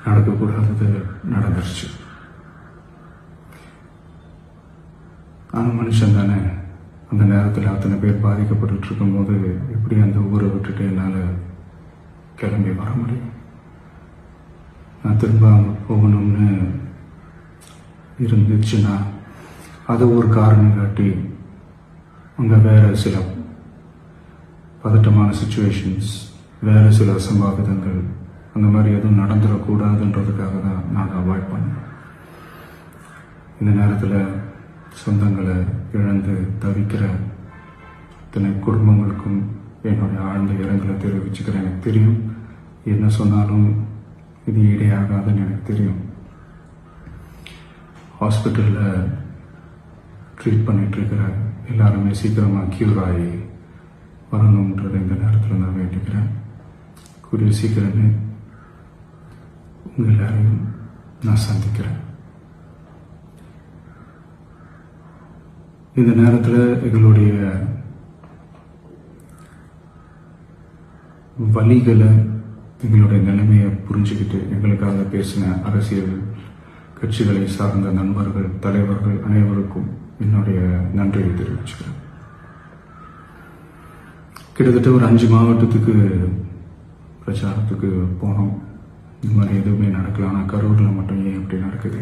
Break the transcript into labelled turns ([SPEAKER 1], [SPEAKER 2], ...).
[SPEAKER 1] நடக்கக்கூடாதது நடந்துருச்சு. நான் மனுஷன் தானே. அந்த நேரத்தில் அத்தனை பேர் பாதிக்கப்பட்டு இருக்கும்போது எப்படி அந்த ஊரை விட்டுட்டு என்னால் கிளம்பி வர முடியும்? நான் திரும்ப அங்கே போகணும்னு இருந்துச்சுன்னா அதை ஒரு காரணம் காட்டி அங்கே வேறு சில பதட்டமான சுச்சுவேஷன்ஸ், வேறு சில அசம்பாவிதங்கள் அந்த மாதிரி எதுவும் நடந்துடக்கூடாதுன்றதுக்காக தான் நான் அவாய்ட் பண்ணேன். இந்த நேரத்தில் சொந்தங்களை இழந்து தவிக்கிற அத்தனை குடும்பங்களுக்கும் என்னுடைய ஆழ்ந்த இரங்கலை தெரிவிச்சுக்கிறேன். எனக்கு தெரியும், என்ன சொன்னாலும் இது ஈடையாகாதுன்னு எனக்கு தெரியும். ஹாஸ்பிட்டலில் ட்ரீட் பண்ணிகிட்ருக்கிற எல்லாருமே சீக்கிரமாக க்யூர் ஆகி வரணுன்றதை இந்த நேரத்தில் நான் வேண்டிக்கிறேன். கூடிய சீக்கிரமே உங்கள் எல்லாரையும் நான் சந்திக்கிறேன். இந்த நேரத்தில் எங்களுடைய வழிகளை, எங்களுடைய நிலைமையை புரிஞ்சுக்கிட்டு எங்களுக்காக பேசின அரசியல் கட்சிகளை சார்ந்த நண்பர்கள், தலைவர்கள் அனைவருக்கும் என்னுடைய நன்றியை தெரிவிச்சுக்கிறேன். கிட்டத்தட்ட ஒரு 5 மாவட்டத்துக்கு பிரச்சாரத்துக்கு போனோம். இந்த மாதிரி எதுவுமே நடக்கல. ஆனால் கரூரில் மட்டும் ஏன் எப்படி நடக்குது?